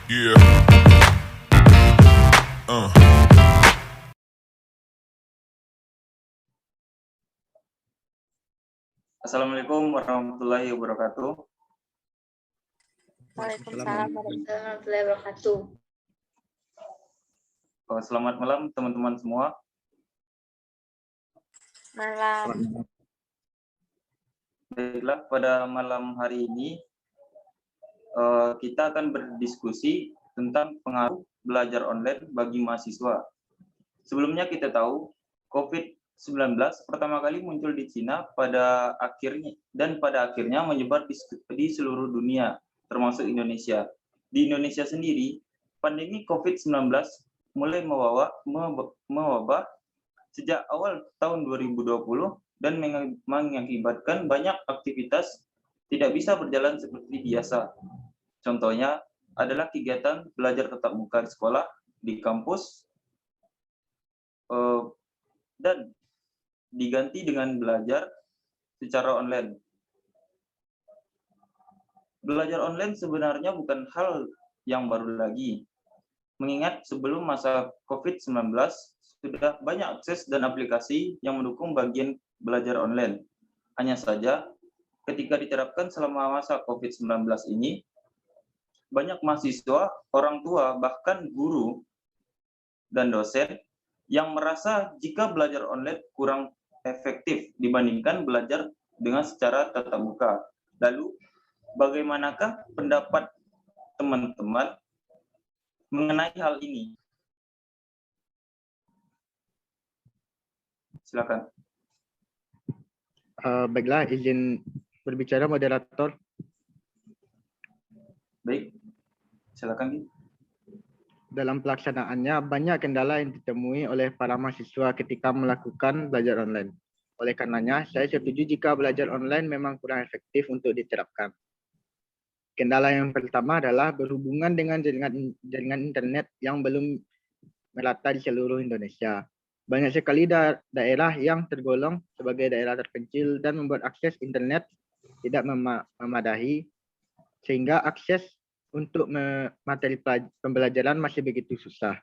Yeah. Uh. Assalamualaikum warahmatullahi wabarakatuh. Waalaikumsalam warahmatullahi wabarakatuh. Selamat malam teman-teman semua. Malam. Baiklah, pada malam hari ini kita akan berdiskusi tentang pengaruh belajar online bagi mahasiswa. Sebelumnya kita tahu COVID-19 pertama kali muncul di Cina pada akhirnya menyebar di seluruh dunia, termasuk Indonesia. Di Indonesia sendiri, pandemi COVID-19 mulai mewabah sejak awal tahun 2020 dan mengakibatkan banyak aktivitas tidak bisa berjalan seperti biasa. Contohnya adalah kegiatan belajar tatap muka di sekolah, di kampus, dan diganti dengan belajar secara online. Belajar online sebenarnya bukan hal yang baru lagi, mengingat sebelum masa COVID-19 sudah banyak akses dan aplikasi yang mendukung bagian belajar online. Hanya saja, ketika diterapkan selama masa COVID-19 ini, banyak mahasiswa, orang tua, bahkan guru dan dosen yang merasa jika belajar online kurang efektif dibandingkan belajar dengan secara tatap muka. Lalu, bagaimanakah pendapat teman-teman mengenai hal ini? Silakan. Baiklah, izin berbicara moderator. Baik, silakan. Dalam pelaksanaannya, banyak kendala yang ditemui oleh para mahasiswa ketika melakukan belajar online. Oleh karenanya, saya setuju jika belajar online memang kurang efektif untuk diterapkan. Kendala yang pertama adalah berhubungan dengan jaringan internet yang belum merata di seluruh Indonesia. Banyak sekali daerah yang tergolong sebagai daerah terpencil dan membuat akses internet tidak memadai, sehingga akses untuk materi pembelajaran masih begitu susah.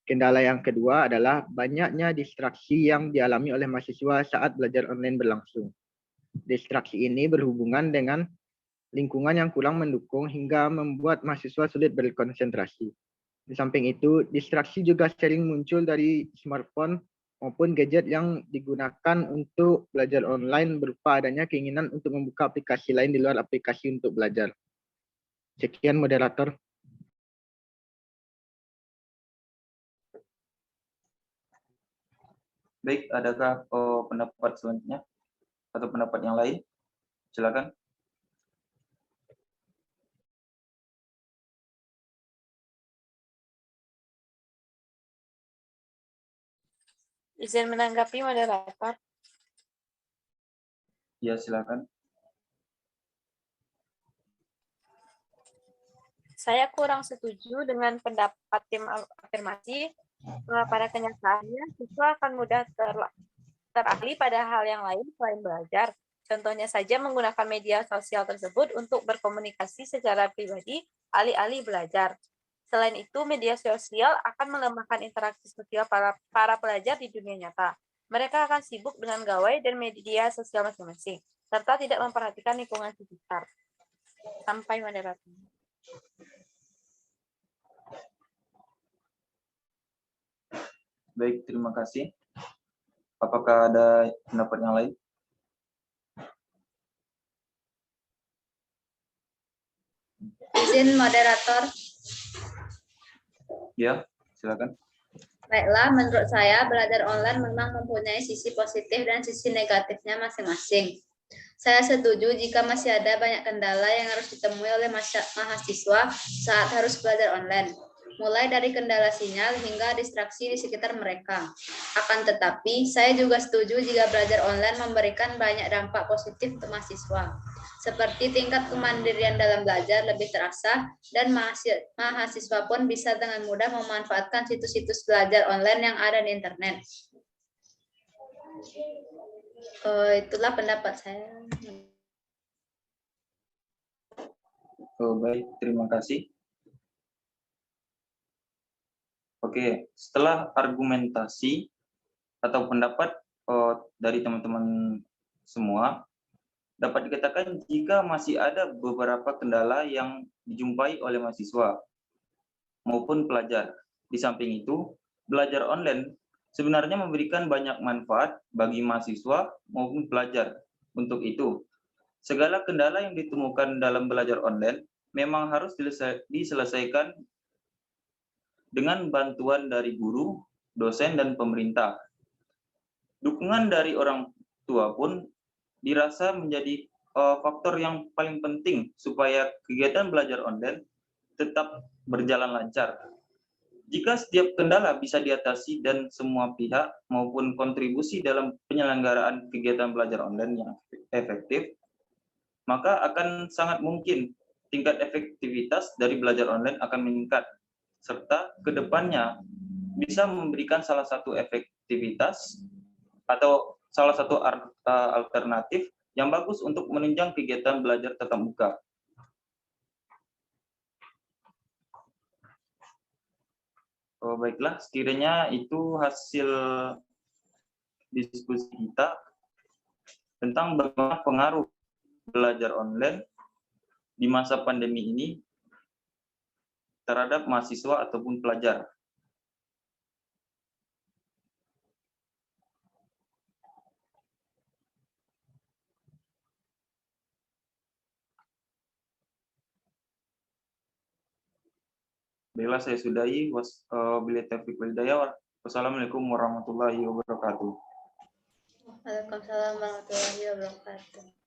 Kendala yang kedua adalah banyaknya distraksi yang dialami oleh mahasiswa saat belajar online berlangsung. Distraksi ini berhubungan dengan lingkungan yang kurang mendukung hingga membuat mahasiswa sulit berkonsentrasi. Di samping itu, distraksi juga sering muncul dari smartphone maupun gadget yang digunakan untuk belajar online berupa adanya keinginan untuk membuka aplikasi lain di luar aplikasi untuk belajar. Sekian moderator. Baik, adakah pendapat selanjutnya atau pendapat yang lain? Silakan. Izin menanggapi moderator. Ya, silakan. Saya kurang setuju dengan pendapat tim afirmasi. Pada kenyataannya, siswa akan mudah teralih pada hal yang lain selain belajar. Contohnya saja menggunakan media sosial tersebut untuk berkomunikasi secara pribadi alih-alih belajar. Selain itu, media sosial akan melemahkan interaksi sosial para pelajar di dunia nyata. Mereka akan sibuk dengan gawai dan media sosial masing-masing, serta tidak memperhatikan lingkungan sekitar. Sampai moderator. Baik, terima kasih. Apakah ada pendapat yang lain? Izin moderator. Ya, silakan. Baiklah, menurut saya belajar online memang mempunyai sisi positif dan sisi negatifnya masing-masing. Saya setuju jika masih ada banyak kendala yang harus ditemui oleh mahasiswa saat harus belajar online, mulai dari kendala sinyal hingga distraksi di sekitar mereka. Akan tetapi, saya juga setuju jika belajar online memberikan banyak dampak positif untuk mahasiswa, seperti tingkat kemandirian dalam belajar lebih terasa, dan mahasiswa pun bisa dengan mudah memanfaatkan situs-situs belajar online yang ada di internet. Itulah pendapat saya. Baik, terima kasih. Oke, setelah argumentasi atau pendapat dari teman-teman semua, dapat dikatakan jika masih ada beberapa kendala yang dijumpai oleh mahasiswa maupun pelajar. Di samping itu, belajar online sebenarnya memberikan banyak manfaat bagi mahasiswa maupun pelajar. Untuk itu, segala kendala yang ditemukan dalam belajar online memang harus diselesaikan dengan bantuan dari guru, dosen, dan pemerintah. Dukungan dari orang tua pun dirasa menjadi faktor yang paling penting supaya kegiatan belajar online tetap berjalan lancar. Jika setiap kendala bisa diatasi dan semua pihak maupun kontribusi dalam penyelenggaraan kegiatan belajar online yang efektif, maka akan sangat mungkin tingkat efektivitas dari belajar online akan meningkat, serta kedepannya bisa memberikan salah satu efektivitas atau salah satu alternatif yang bagus untuk menunjang kegiatan belajar tatap muka. Baiklah, sekiranya itu hasil diskusi kita tentang bagaimana pengaruh belajar online di masa pandemi ini terhadap mahasiswa ataupun pelajar. Baiklah, saya sudahi. Wabillahi taufiq wal hidayah. Wassalamualaikum warahmatullahi wabarakatuh. Waalaikumsalam warahmatullahi wabarakatuh.